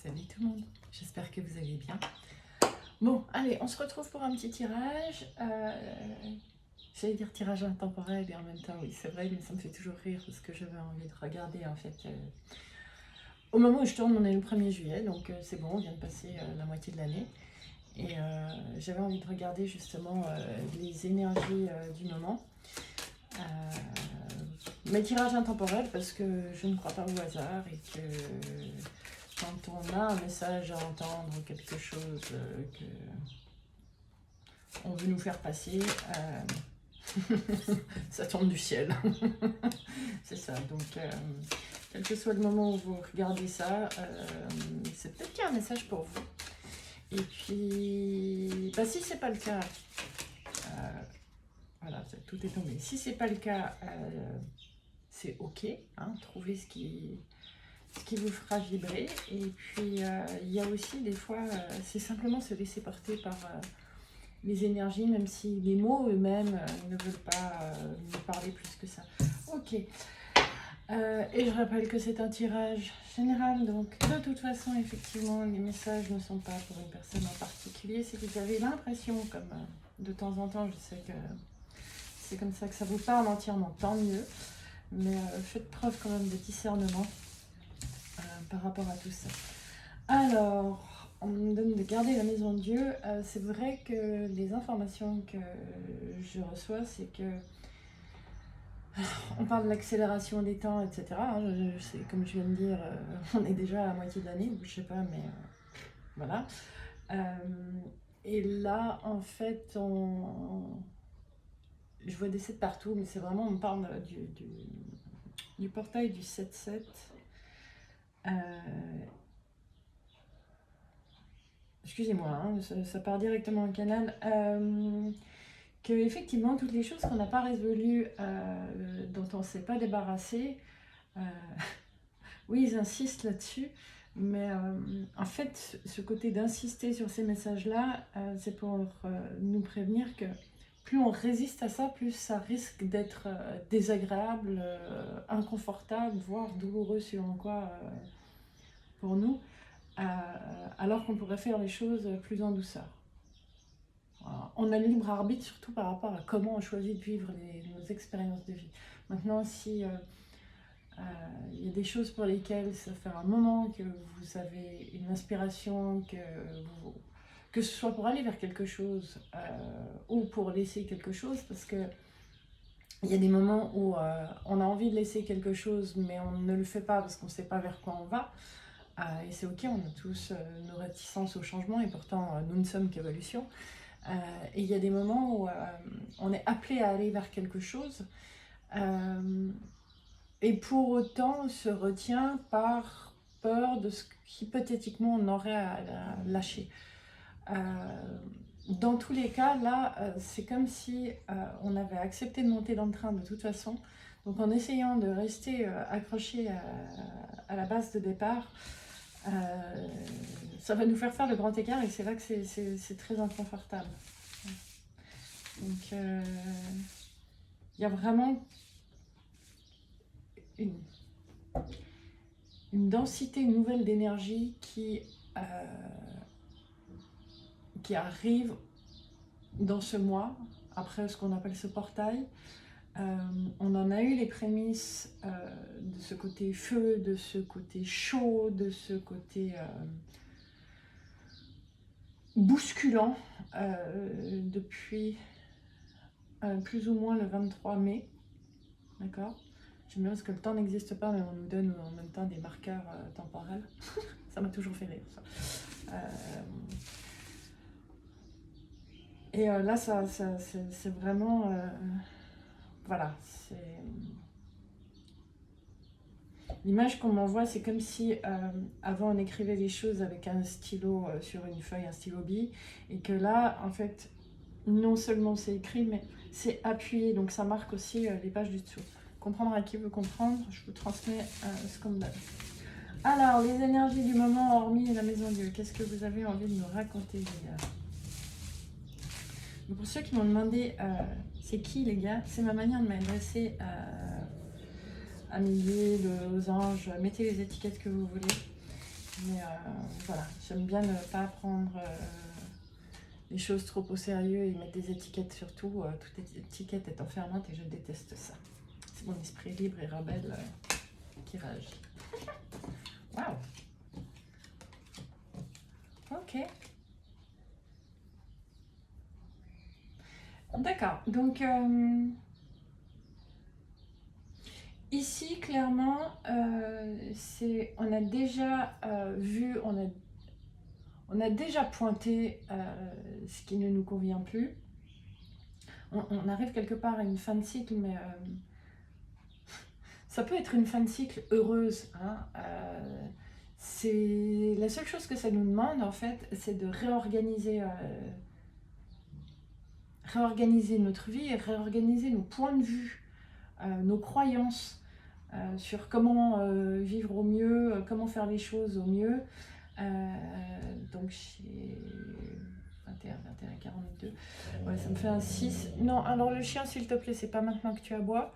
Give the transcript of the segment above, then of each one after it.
Salut tout le monde, j'espère que vous allez bien. Bon, allez, on se retrouve pour un petit tirage. J'allais dire tirage intemporel et en même temps, oui, c'est vrai, mais ça me fait toujours rire parce que j'avais envie de regarder en fait. Au moment où je tourne, on est le 1er juillet, donc c'est bon, on vient de passer la moitié de l'année. Et j'avais envie de regarder justement les énergies du moment. Mes tirages intemporels parce que je ne crois pas au hasard et que quand on a un message à entendre, quelque chose que on veut nous faire passer, ça tombe du ciel. C'est ça, donc quel que soit le moment où vous regardez ça, c'est peut-être qu'il y a un message pour vous. Et puis, bah, si c'est pas le cas, voilà, tout est tombé. Si c'est pas le cas, c'est ok, hein, trouvez ce qui vous fera vibrer. Et puis il y a aussi des fois, c'est simplement se laisser porter par les énergies, même si les mots eux-mêmes ne veulent pas nous parler plus que ça. Ok. Et je rappelle que c'est un tirage général, donc de toute façon, effectivement, les messages ne sont pas pour une personne en particulier. Si vous avez l'impression, comme de temps en temps, je sais que c'est comme ça que ça vous parle entièrement, tant mieux. Mais faites preuve quand même de discernement par rapport à tout ça. Alors, on me donne de garder la maison de Dieu. C'est vrai que les informations que je reçois, c'est que on parle de l'accélération des temps, etc. C'est comme je viens de dire, on est déjà à la moitié de l'année, je sais pas, mais voilà. Et là, en fait, je vois des 7 partout, mais c'est vraiment, on me parle du portail du 7-7. Excusez-moi, hein, ça part directement en canal. Que effectivement, toutes les choses qu'on n'a pas résolues, dont on ne s'est pas débarrassé, oui, ils insistent là-dessus. Mais en fait, ce côté d'insister sur ces messages-là, c'est pour nous prévenir que plus on résiste à ça, plus ça risque d'être désagréable, inconfortable, voire douloureux selon quoi pour nous. Alors qu'on pourrait faire les choses plus en douceur. On a le libre arbitre surtout par rapport à comment on choisit de vivre nos expériences de vie. Maintenant, si il y a des choses pour lesquelles ça fait un moment que vous avez une inspiration, que ce soit pour aller vers quelque chose ou pour laisser quelque chose, parce que il y a des moments où on a envie de laisser quelque chose, mais on ne le fait pas parce qu'on ne sait pas vers quoi on va. Et c'est ok, on a tous nos réticences au changement et pourtant nous ne sommes qu'évolution. Et il y a des moments où on est appelé à aller vers quelque chose et pour autant on se retient par peur de ce qu'hypothétiquement on aurait à lâcher. Dans tous les cas, là, c'est comme si on avait accepté de monter dans le train de toute façon. Donc en essayant de rester accroché à la base de départ, ça va nous faire le grand écart et c'est là que c'est très inconfortable. Donc il y a vraiment une densité nouvelle d'énergie qui arrive dans ce mois, après ce qu'on appelle ce portail. On en a eu les prémices de ce côté feu, de ce côté chaud, de ce côté bousculant depuis plus ou moins le 23 mai. D'accord ? J'aime bien parce que le temps n'existe pas, mais on nous donne en même temps des marqueurs temporels. Ça m'a toujours fait rire, ça. Et là, c'est vraiment... voilà, c'est... L'image qu'on m'envoie, c'est comme si avant on écrivait les choses avec un stylo sur une feuille, un stylo bille, et que là, en fait, non seulement c'est écrit, mais c'est appuyé, donc ça marque aussi les pages du dessous. Comprendre à qui veut comprendre, je vous transmets ce qu'on me donne. Alors, les énergies du moment, hormis la maison Dieu, qu'est-ce que vous avez envie de nous raconter, les gars? Pour ceux qui m'ont demandé c'est qui les gars, c'est ma manière de m'adresser à mes guides, aux anges, mettez les étiquettes que vous voulez. Mais voilà, j'aime bien ne pas prendre les choses trop au sérieux et mettre des étiquettes surtout. Toute étiquette est enfermante et je déteste ça. C'est mon esprit libre et rebelle qui réagit. Waouh! Ok. D'accord. Donc, ici, clairement, on a déjà vu, on a déjà pointé ce qui ne nous convient plus. On arrive quelque part à une fin de cycle, mais ça peut être une fin de cycle heureuse. Hein. C'est la seule chose que ça nous demande, en fait, c'est de réorganiser notre vie et réorganiser nos points de vue, nos croyances sur comment vivre au mieux, comment faire les choses au mieux. Donc j'ai 21, 21, 42. Ouais, ça me fait un 6. Non, alors le chien, s'il te plaît, c'est pas maintenant que tu aboies.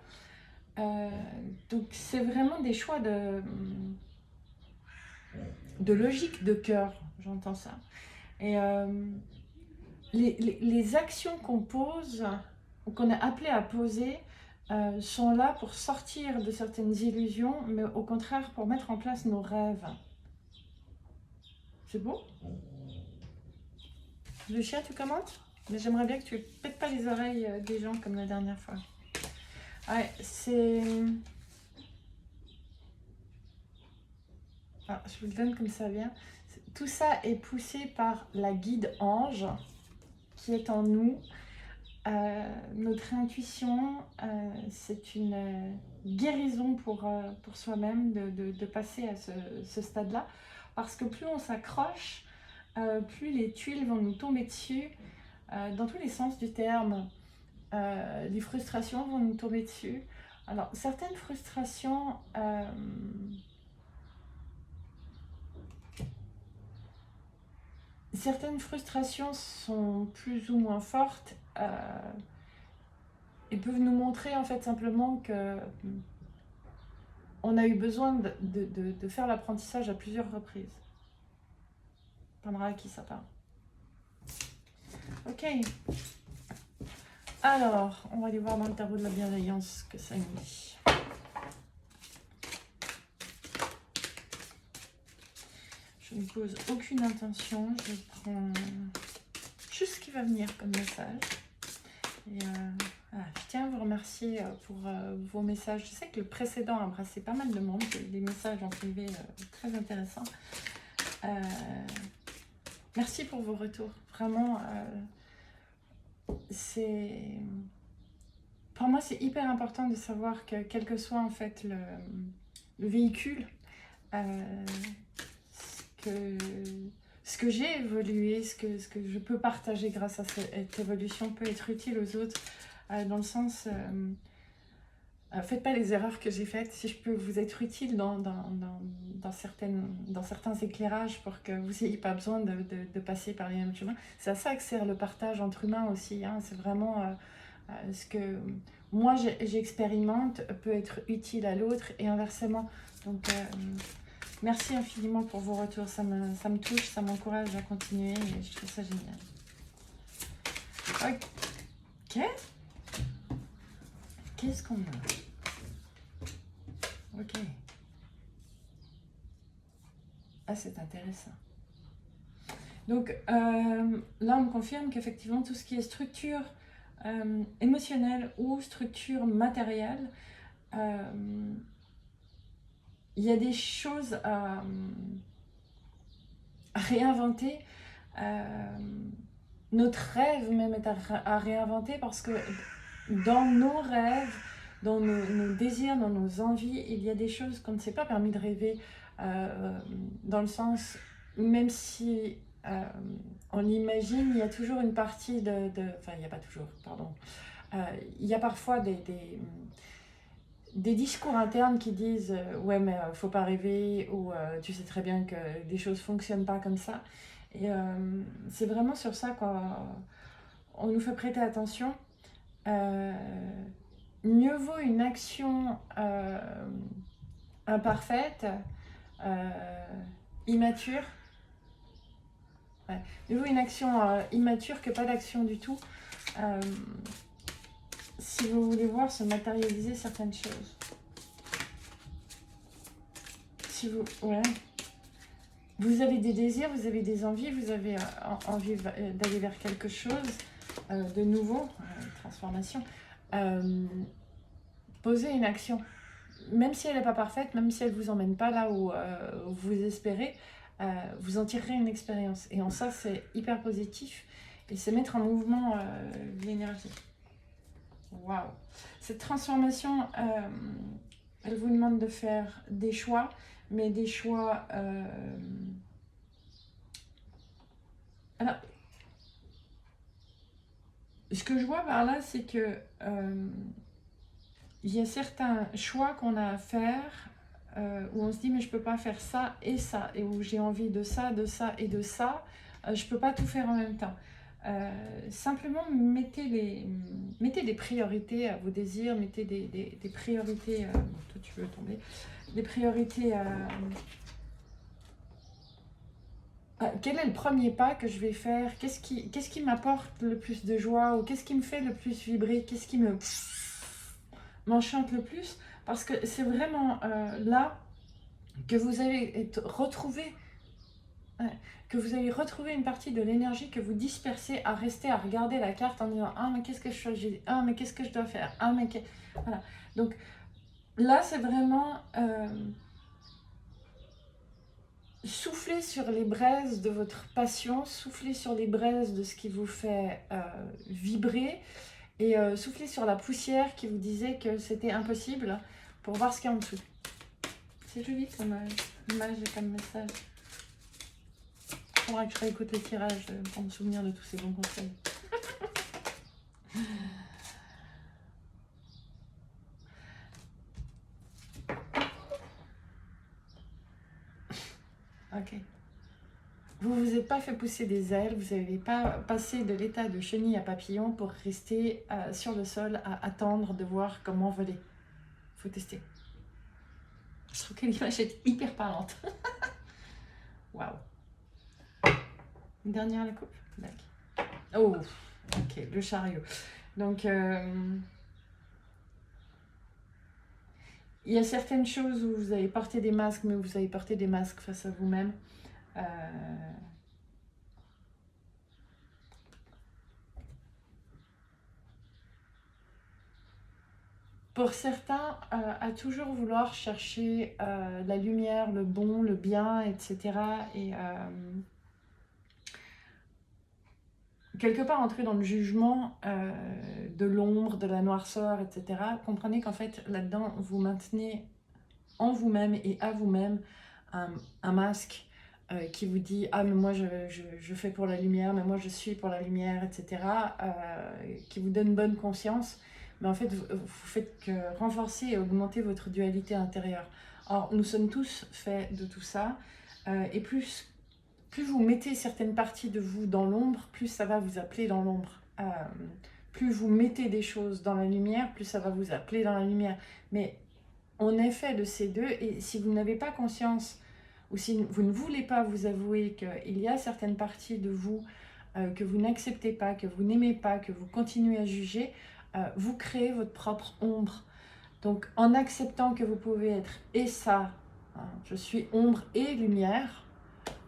Donc c'est vraiment des choix de logique de cœur, j'entends ça. Et les actions qu'on pose, ou qu'on est appelé à poser, sont là pour sortir de certaines illusions, mais au contraire pour mettre en place nos rêves. C'est beau? Le chien, tu commentes? Mais j'aimerais bien que tu pètes pas les oreilles des gens comme la dernière fois. Ouais, c'est... Ah, je vous le donne comme ça vient. Tout ça est poussé par la guide ange qui est en nous. Notre intuition, c'est une guérison pour soi-même de passer à ce stade-là. Parce que plus on s'accroche, plus les tuiles vont nous tomber dessus, dans tous les sens du terme. Les frustrations vont nous tomber dessus. Alors, certaines frustrations... certaines frustrations sont plus ou moins fortes et peuvent nous montrer en fait simplement que on a eu besoin de faire l'apprentissage à plusieurs reprises. Pendra à qui ça parle. Ok. Alors, on va aller voir dans le tarot de la bienveillance ce que ça nous dit. Je ne pose aucune intention, je prends juste ce qui va venir comme message. Et voilà, je tiens à vous remercier pour vos messages. Je sais que le précédent a embrassé pas mal de monde, des messages en privé très intéressants. Merci pour vos retours. Vraiment, pour moi, c'est hyper important de savoir que quel que soit en fait le véhicule, ce que j'ai évolué, ce que je peux partager grâce à cette évolution peut être utile aux autres, dans le sens, faites pas les erreurs que j'ai faites. Si je peux vous être utile dans certains éclairages pour que vous n'ayez pas besoin de passer par les mêmes chemins, c'est à ça que sert le partage entre humains aussi. Hein. C'est vraiment ce que moi j'expérimente peut être utile à l'autre et inversement. Donc merci infiniment pour vos retours, ça me touche, ça m'encourage à continuer et je trouve ça génial. Ok. Qu'est-ce qu'on a? Ok. Ah, c'est intéressant. Donc là, on me confirme qu'effectivement, tout ce qui est structure émotionnelle ou structure matérielle, il y a des choses à réinventer. Notre rêve même est à réinventer parce que dans nos rêves, dans nos désirs, dans nos envies, il y a des choses qu'on ne s'est pas permis de rêver, dans le sens, même si on l'imagine, il y a toujours une partie enfin, il n'y a pas toujours, pardon. Il y a parfois des discours internes qui disent ouais, mais faut pas rêver, ou tu sais très bien que les choses fonctionnent pas comme ça. Et c'est vraiment sur ça qu'on nous fait prêter attention. Mieux vaut une action imparfaite immature. Ouais. De nouveau, une action immature que pas d'action du tout. Si vous voulez voir se matérialiser certaines choses. Si vous... Ouais. Vous avez des désirs, vous avez des envies, vous avez envie d'aller vers quelque chose de nouveau, transformation. Posez une action. Même si elle n'est pas parfaite, même si elle ne vous emmène pas là où vous espérez, vous en tirerez une expérience. Et en ça, c'est hyper positif. Et c'est mettre en mouvement l'énergie. Waouh! Cette transformation, elle vous demande de faire des choix, mais des choix... Alors, ce que je vois par là, c'est que il y a certains choix qu'on a à faire où on se dit mais je peux pas faire ça, et où j'ai envie de ça et de ça, je peux pas tout faire en même temps. Simplement mettez des priorités à vos désirs, mettez des priorités, toi tu veux tomber, des priorités quel est le premier pas que je vais faire? Qu'est-ce qui m'apporte le plus de joie, ou qu'est-ce qui me fait le plus vibrer? Qu'est-ce qui m'enchante le plus? Parce que c'est vraiment là que vous allez retrouver une partie de l'énergie que vous dispersez à rester à regarder la carte en disant ah mais qu'est-ce que je choisis, ah mais qu'est-ce que je dois faire, ah mais voilà. Donc là c'est vraiment soufflez sur les braises de votre passion, soufflez sur les braises de ce qui vous fait vibrer, et soufflez sur la poussière qui vous disait que c'était impossible, pour voir ce qu'il y a en dessous. C'est joli comme image et comme message. Il faudra que je réécoute le tirage pour me souvenir de tous ces bons conseils. Ok. Vous ne vous êtes pas fait pousser des ailes, vous n'avez pas passé de l'état de chenille à papillon pour rester sur le sol à attendre de voir comment voler. Il faut tester. Je trouve que l'image est hyper parlante. Waouh. Une dernière à la coupe. Oh, ok, le chariot. Donc, il y a certaines choses où vous avez porté des masques, mais vous avez porté des masques face à vous-même. Pour certains, à toujours vouloir chercher la lumière, le bon, le bien, etc. Et quelque part entrer dans le jugement de l'ombre, de la noirceur, etc. Comprenez qu'en fait, là-dedans, vous maintenez en vous-même et à vous-même un masque qui vous dit « Ah, mais moi, je fais pour la lumière, mais moi, je suis pour la lumière, etc. » qui vous donne bonne conscience. Mais en fait, vous faites que renforcer et augmenter votre dualité intérieure. Or, nous sommes tous faits de tout ça. Et plus vous mettez certaines parties de vous dans l'ombre, plus ça va vous appeler dans l'ombre. Plus vous mettez des choses dans la lumière, plus ça va vous appeler dans la lumière. Mais on est fait de ces deux, et si vous n'avez pas conscience, ou si vous ne voulez pas vous avouer qu'il y a certaines parties de vous que vous n'acceptez pas, que vous n'aimez pas, que vous continuez à juger, vous créez votre propre ombre. Donc en acceptant que vous pouvez être et ça, hein, je suis ombre et lumière,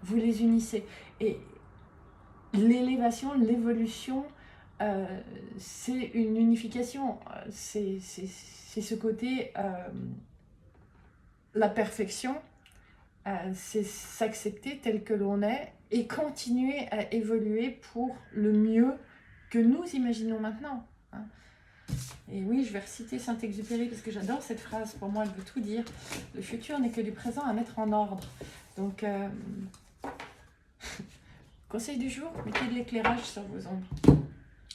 vous les unissez. Et l'élévation, l'évolution, c'est une unification. C'est ce côté, la perfection, c'est s'accepter tel que l'on est et continuer à évoluer pour le mieux que nous imaginons maintenant. Hein. Et oui, je vais reciter Saint-Exupéry parce que j'adore cette phrase. Pour moi, elle veut tout dire. Le futur n'est que du présent à mettre en ordre. Donc, conseil du jour, mettez de l'éclairage sur vos ombres.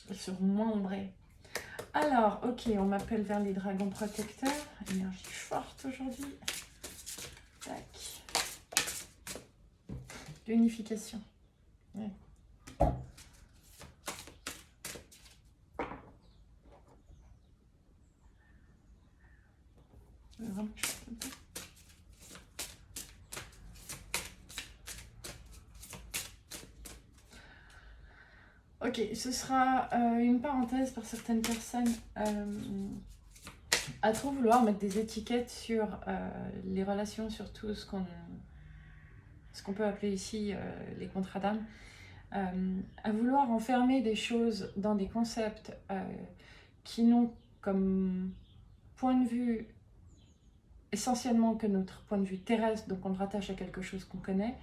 Elles seront moins ombrées. Alors, ok, on m'appelle vers les dragons protecteurs. Énergie forte aujourd'hui. Tac. L'unification. Ouais. Ok, ce sera une parenthèse pour certaines personnes à trop vouloir mettre des étiquettes sur les relations, surtout ce qu'on peut appeler ici les contrats d'âme, à vouloir enfermer des choses dans des concepts qui n'ont comme point de vue essentiellement que notre point de vue terrestre, donc on le rattache à quelque chose qu'on connaît,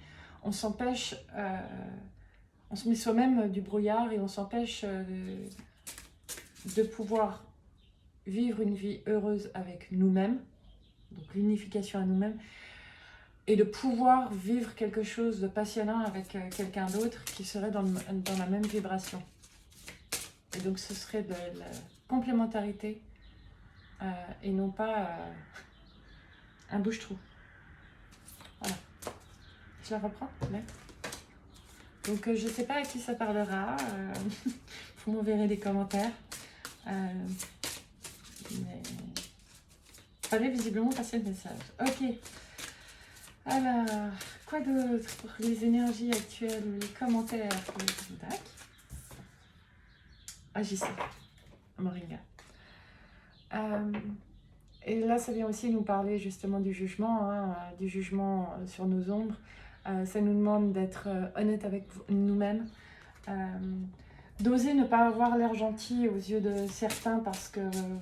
on s'empêche, on se met soi-même du brouillard et on s'empêche de pouvoir vivre une vie heureuse avec nous-mêmes, donc l'unification à nous-mêmes, et de pouvoir vivre quelque chose de passionnant avec quelqu'un d'autre qui serait dans la même vibration. Et donc ce serait de la complémentarité et non pas un bouche-trou. Voilà. Je la reprends? Ouais. Donc je ne sais pas à qui ça parlera. Vous m'enverrez des commentaires. Mais fallait visiblement passer le message. Ok. Alors, quoi d'autre pour les énergies actuelles ou les commentaires? Tac. Agissez. Moringa. Et là, ça vient aussi nous parler justement du jugement, hein, du jugement sur nos ombres. Ça nous demande d'être honnête avec nous-mêmes, d'oser ne pas avoir l'air gentil aux yeux de certains parce que vous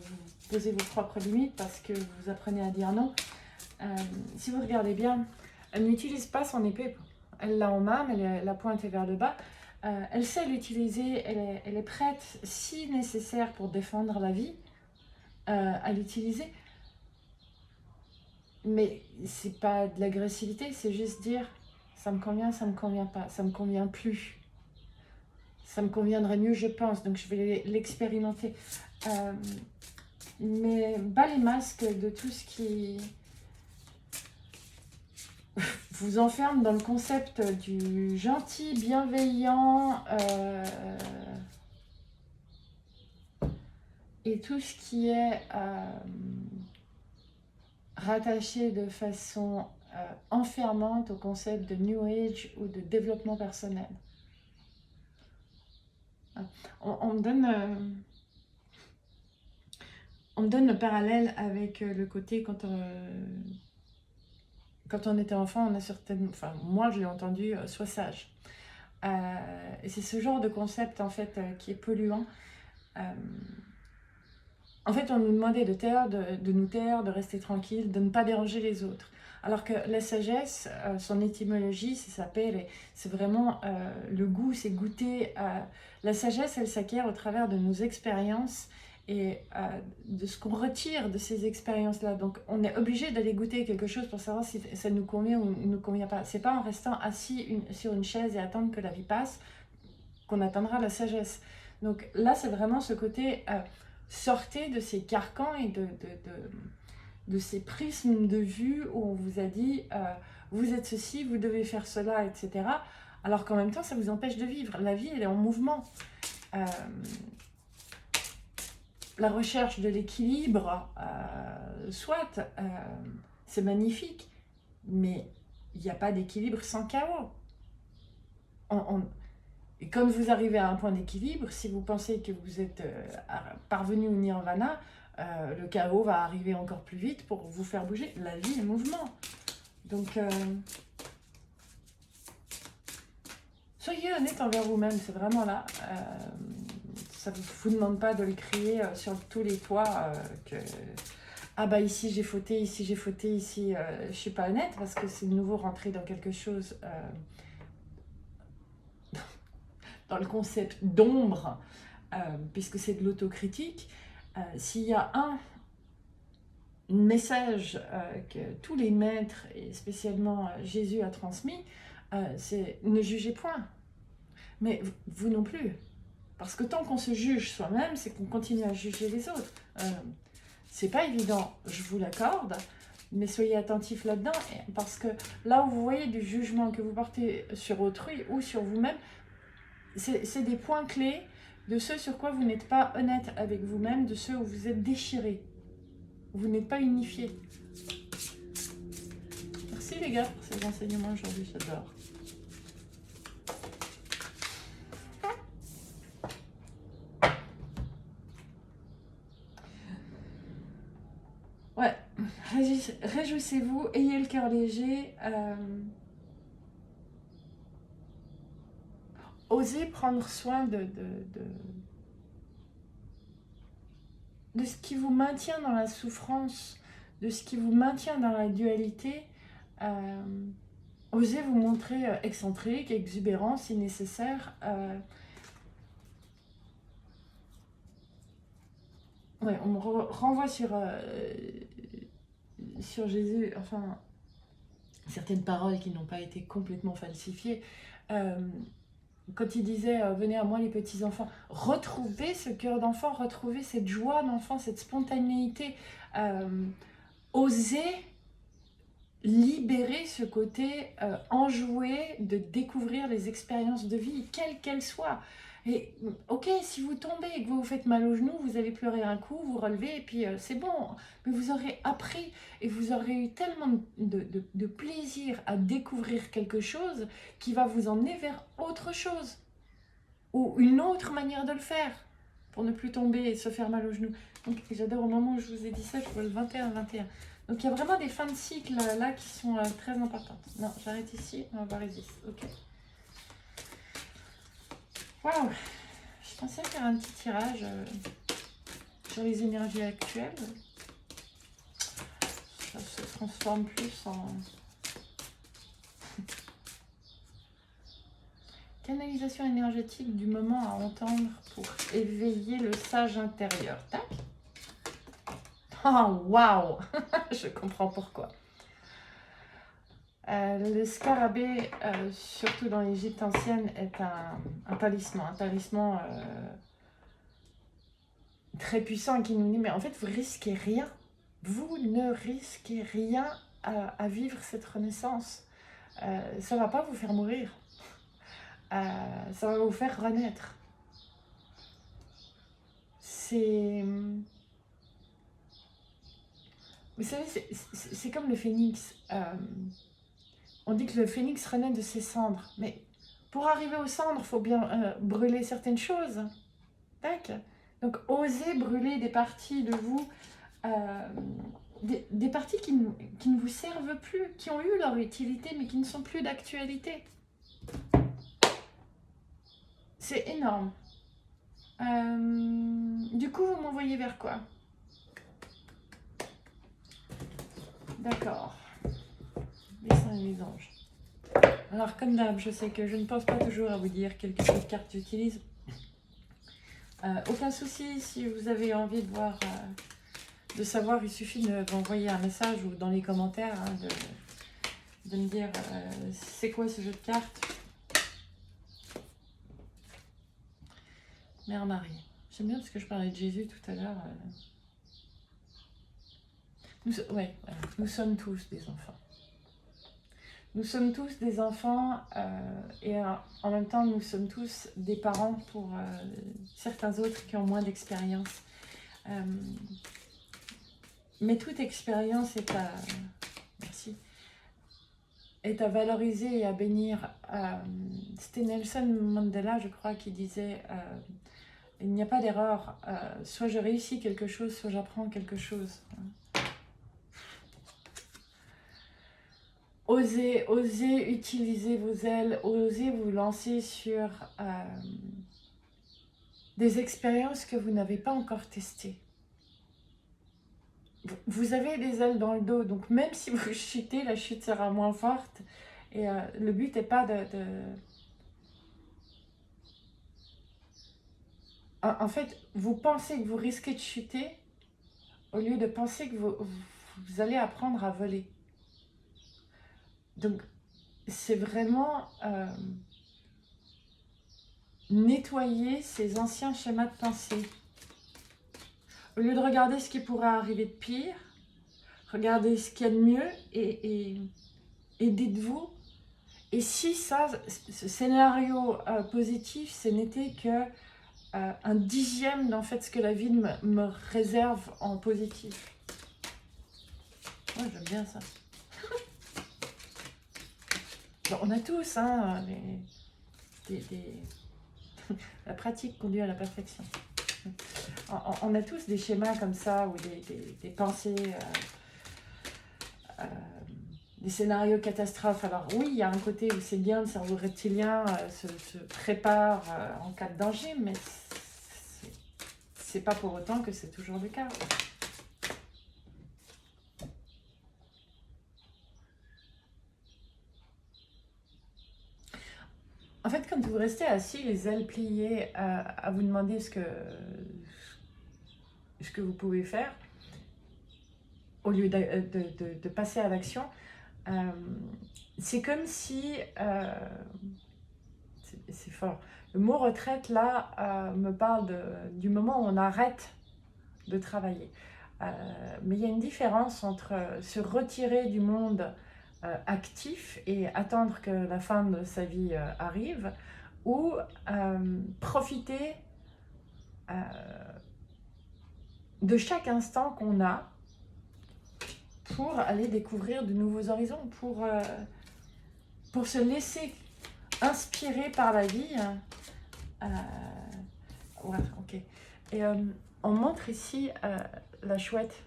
posez vos propres limites, parce que vous apprenez à dire non. Si vous regardez bien, elle n'utilise pas son épée. Elle l'a en main, mais la pointe est vers le bas. Elle sait l'utiliser, elle est prête, si nécessaire, pour défendre la vie, à l'utiliser. Mais c'est pas de l'agressivité, c'est juste dire ça me convient pas, ça me convient plus. Ça me conviendrait mieux, je pense, donc je vais l'expérimenter. Mais bas les masques de tout ce qui vous enferme dans le concept du gentil, bienveillant, et tout ce qui est rattaché de façon enfermante au concept de New Age ou de développement personnel. On me donne le parallèle avec le côté quand on était enfant, on a certaines... Enfin, moi, je l'ai entendu, sois sage. Et c'est ce genre de concept, en fait, qui est polluant. En fait, on nous demandait de taire, de nous taire, de rester tranquille, de ne pas déranger les autres. Alors que la sagesse, son étymologie, c'est vraiment le goût, c'est goûter. La sagesse, elle s'acquiert au travers de nos expériences et de ce qu'on retire de ces expériences-là. Donc, on est obligé d'aller goûter quelque chose pour savoir si ça nous convient ou ne nous convient pas. C'est pas en restant assis sur une chaise et attendre que la vie passe qu'on atteindra la sagesse. Donc là, c'est vraiment ce côté... sortez de ces carcans et de ces prismes de vue où on vous a dit vous êtes ceci, vous devez faire cela, etc. Alors qu'en même temps, ça vous empêche de vivre. La vie, elle est en mouvement. La recherche de l'équilibre, soit, c'est magnifique, mais il n'y a pas d'équilibre sans chaos. Et quand vous arrivez à un point d'équilibre, si vous pensez que vous êtes parvenu au nirvana, le chaos va arriver encore plus vite pour vous faire bouger. La vie est mouvement. Donc, soyez honnête envers vous-même, c'est vraiment là. Ça ne vous demande pas de le crier sur tous les toits que ah bah ici j'ai fauté, ici je suis pas honnête, parce que c'est de nouveau rentrer dans quelque chose... dans le concept d'ombre, puisque c'est de l'autocritique, s'il y a un message que tous les maîtres, et spécialement Jésus, a transmis, c'est ne jugez point. Mais vous non plus. Parce que tant qu'on se juge soi-même, c'est qu'on continue à juger les autres. C'est pas évident, je vous l'accorde, mais soyez attentifs là-dedans, parce que là où vous voyez du jugement que vous portez sur autrui ou sur vous-même, c'est des points clés de ce sur quoi vous n'êtes pas honnête avec vous-même, de ceux où vous êtes déchiré. Vous n'êtes pas unifié. Merci les gars pour ces enseignements aujourd'hui, j'adore. Réjouissez-vous, ayez le cœur léger. Osez prendre soin de ce qui vous maintient dans la souffrance, de ce qui vous maintient dans la dualité. Osez vous montrer excentrique, exubérant si nécessaire. Ouais, on me renvoie sur Jésus, enfin, certaines paroles qui n'ont pas été complètement falsifiées. Quand il disait venez à moi les petits enfants, retrouvez ce cœur d'enfant, retrouvez cette joie d'enfant, cette spontanéité, osez libérer ce côté enjoué de découvrir les expériences de vie, quelles qu'elles soient. Et ok, si vous tombez et que vous vous faites mal au genou, vous allez pleurer un coup, vous relevez et puis c'est bon. Mais vous aurez appris et vous aurez eu tellement de plaisir à découvrir quelque chose qui va vous emmener vers autre chose ou une autre manière de le faire pour ne plus tomber et se faire mal au genou. Donc j'adore, au moment où je vous ai dit ça, je vois le 21-21. Donc il y a vraiment des fins de cycle là qui sont très importantes. Non, j'arrête ici, on va voir Isis. Ok. Waouh! Je pensais faire un petit tirage sur les énergies actuelles. Ça se transforme plus en canalisation énergétique du moment à entendre pour éveiller le sage intérieur. Tac! Oh, waouh! Je comprends pourquoi. Le scarabée, surtout dans l'Égypte ancienne, est un talisman. Un talisman très puissant qui nous dit, mais en fait, vous risquez rien. Vous ne risquez rien à vivre cette renaissance. Ça ne va pas vous faire mourir. Ça va vous faire renaître. C'est... Vous savez, c'est comme le phénix. On dit que le phénix renaît de ses cendres. Mais pour arriver aux cendres, il faut bien brûler certaines choses. Tac. Donc, osez brûler des parties de vous, des parties qui ne vous servent plus, qui ont eu leur utilité, mais qui ne sont plus d'actualité. C'est énorme. Du coup, vous m'envoyez vers quoi? D'accord. Les saints et les anges. Alors, comme d'hab, je sais que je ne pense pas toujours à vous dire quelle carte j'utilise. Aucun souci, si vous avez envie de voir, de savoir, il suffit de m'envoyer un message ou dans les commentaires, hein, de me dire c'est quoi ce jeu de cartes. Mère Marie. J'aime bien parce que je parlais de Jésus tout à l'heure. Nous sommes tous des enfants. Nous sommes tous des enfants et en même temps, nous sommes tous des parents pour certains autres qui ont moins d'expérience. Mais toute expérience est à valoriser et à bénir. C'était Nelson Mandela, je crois, qui disait il n'y a pas d'erreur. Soit je réussis quelque chose, soit j'apprends quelque chose. Osez utiliser vos ailes, osez vous lancer sur des expériences que vous n'avez pas encore testées. Vous avez des ailes dans le dos, donc même si vous chutez, la chute sera moins forte. Et le but n'est pas En fait, vous pensez que vous risquez de chuter au lieu de penser que vous allez apprendre à voler. Donc, c'est vraiment nettoyer ces anciens schémas de pensée. Au lieu de regarder ce qui pourrait arriver de pire, regardez ce qu'il y a de mieux et dites-vous, et si ça, ce scénario positif, ce n'était que un dixième d'en fait ce que la vie me réserve en positif. Ouais, j'aime bien ça. Bon, on a tous, hein, la pratique conduit à la perfection. On a tous des schémas comme ça, ou des pensées des scénarios catastrophes. Alors oui, il y a un côté où c'est bien, le cerveau reptilien se prépare en cas de danger, mais c'est pas pour autant que c'est toujours le cas. En fait, quand vous restez assis, les ailes pliées, à vous demander ce que vous pouvez faire, au lieu de passer à l'action, c'est comme si... c'est fort. Le mot retraite, là, me parle du moment où on arrête de travailler. Mais il y a une différence entre se retirer du monde actif et attendre que la fin de sa vie arrive, ou profiter de chaque instant qu'on a pour aller découvrir de nouveaux horizons, pour se laisser inspirer par la vie. Ouais, ok. Et on montre ici la chouette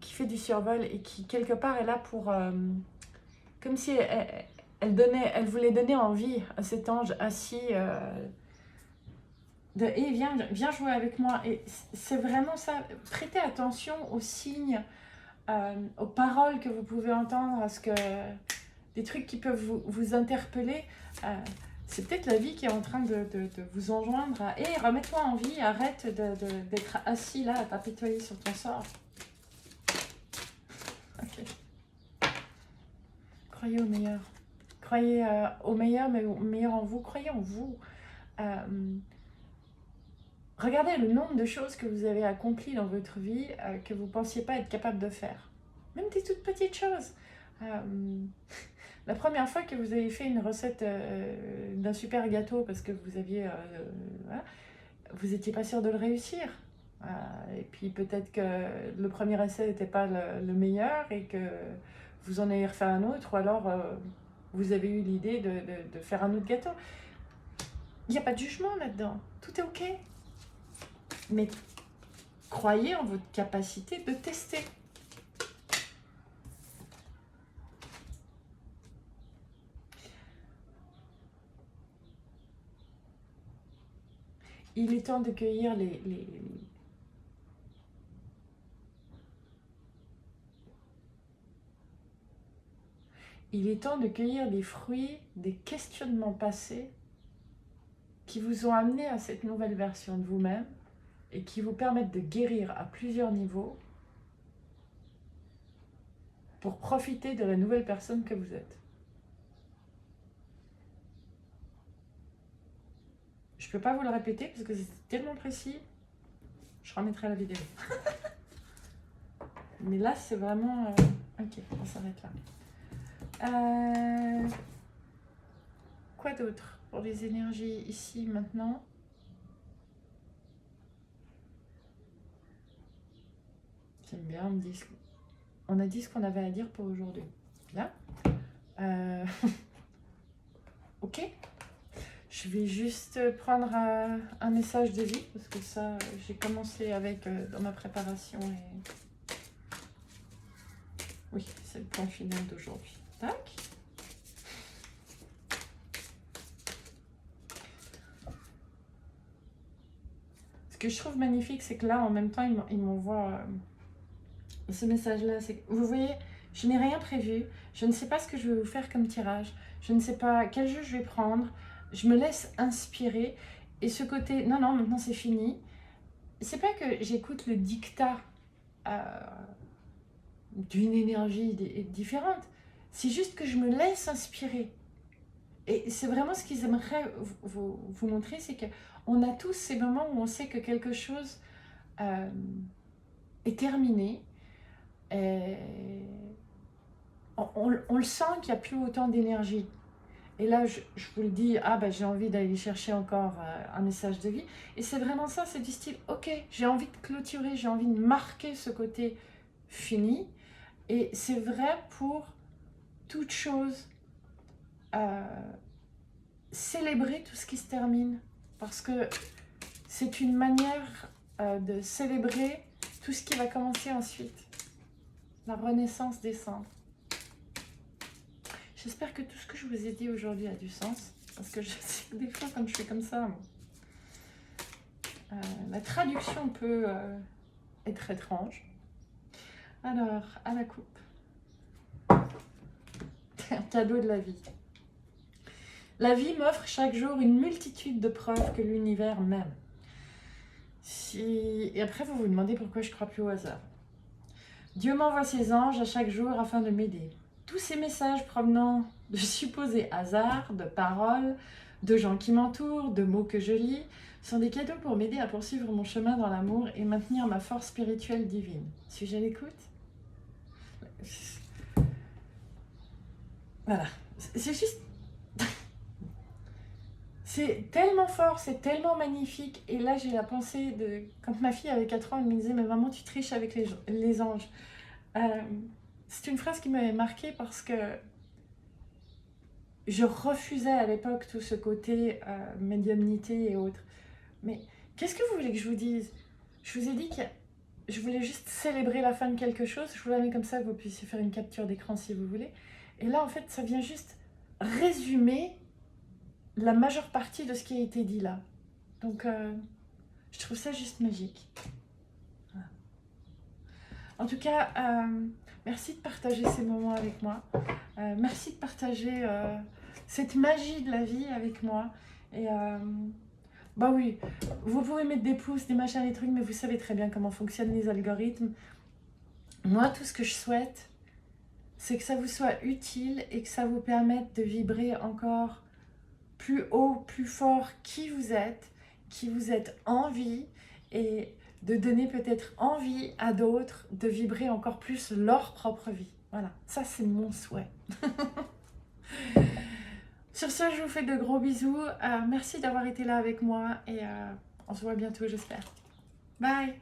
qui fait du survol et qui quelque part est là pour... comme si elle voulait donner envie à cet ange assis de « Hey, viens jouer avec moi ». Et c'est vraiment ça. Prêtez attention aux signes, aux paroles que vous pouvez entendre, à ce que des trucs qui peuvent vous interpeller. C'est peut-être la vie qui est en train de vous enjoindre à « Hey, remets-toi en vie, arrête d'être assis là à t'apitoyer sur ton sort ». Ok. Croyez au meilleur. Croyez au meilleur, mais au meilleur en vous. Croyez en vous. Regardez le nombre de choses que vous avez accomplies dans votre vie que vous ne pensiez pas être capable de faire. Même des toutes petites choses. La première fois que vous avez fait une recette d'un super gâteau parce que vous aviez... voilà, vous n'étiez pas sûr de le réussir. Et puis peut-être que le premier essai n'était pas le meilleur et que vous en avez refait un autre, ou alors vous avez eu l'idée de faire un autre gâteau. Il n'y a pas de jugement là-dedans. Tout est ok. Mais croyez en votre capacité de tester. Il est temps de cueillir Il est temps de cueillir les fruits des questionnements passés qui vous ont amené à cette nouvelle version de vous-même et qui vous permettent de guérir à plusieurs niveaux pour profiter de la nouvelle personne que vous êtes. Je ne peux pas vous le répéter parce que c'est tellement précis. Je remettrai la vidéo. Mais là, c'est vraiment... Ok, on s'arrête là. Quoi d'autre pour les énergies ici, maintenant? J'aime bien, on a dit ce qu'on avait à dire pour aujourd'hui. Bien. Ok. Je vais juste prendre un message de vie, parce que ça, j'ai commencé avec dans ma préparation. Et... oui, c'est le point final d'aujourd'hui. Tac. Ce que je trouve magnifique, c'est que là, en même temps, il m'envoie ce message-là. Vous voyez, je n'ai rien prévu. Je ne sais pas ce que je vais vous faire comme tirage. Je ne sais pas quel jeu je vais prendre. Je me laisse inspirer. Et ce côté, non, non, maintenant c'est fini. C'est pas que j'écoute le dictat d'une énergie différente. C'est juste que je me laisse inspirer. Et c'est vraiment ce qu'ils aimeraient vous montrer, c'est qu'on a tous ces moments où on sait que quelque chose est terminé. Et on le sent qu'il n'y a plus autant d'énergie. Et là, je vous le dis, j'ai envie d'aller chercher encore un message de vie. Et c'est vraiment ça, c'est du style, ok, j'ai envie de clôturer, j'ai envie de marquer ce côté fini. Et c'est vrai pour toute chose, célébrer tout ce qui se termine. Parce que c'est une manière de célébrer tout ce qui va commencer ensuite. la renaissance des cendres. J'espère que tout ce que je vous ai dit aujourd'hui a du sens. Parce que je sais que des fois, quand je fais comme ça, la traduction peut être étrange. Alors, à la coupe. Un cadeau de la vie. La vie m'offre chaque jour une multitude de preuves que l'univers m'aime. Et après, vous vous demandez pourquoi je ne crois plus au hasard. Dieu m'envoie ses anges à chaque jour afin de m'aider. Tous ces messages provenant de supposés hasards, de paroles, de gens qui m'entourent, de mots que je lis, sont des cadeaux pour m'aider à poursuivre mon chemin dans l'amour et maintenir ma force spirituelle divine. Suis-je à l'écoute? Voilà. C'est juste... C'est tellement fort, c'est tellement magnifique. Et là, j'ai la pensée de... Quand ma fille avait 4 ans, elle me disait « Mais maman, tu triches avec les anges. » C'est une phrase qui m'avait marquée parce que je refusais à l'époque tout ce côté médiumnité et autres. Mais qu'est-ce que vous voulez que je vous dise? Je vous ai dit que je voulais juste célébrer la fin de quelque chose. Je vous la mets comme ça, que vous puissiez faire une capture d'écran si vous voulez. Et là, en fait, ça vient juste résumer la majeure partie de ce qui a été dit là. Donc, je trouve ça juste magique. Voilà. En tout cas, merci de partager ces moments avec moi. Merci de partager cette magie de la vie avec moi. Et bah oui, vous pouvez mettre des pouces, des machins, des trucs, mais vous savez très bien comment fonctionnent les algorithmes. Moi, tout ce que je souhaite, c'est que ça vous soit utile et que ça vous permette de vibrer encore plus haut, plus fort qui vous êtes en vie, et de donner peut-être envie à d'autres de vibrer encore plus leur propre vie. Voilà, ça c'est mon souhait. Sur ce, je vous fais de gros bisous. Merci d'avoir été là avec moi et on se voit bientôt, j'espère. Bye!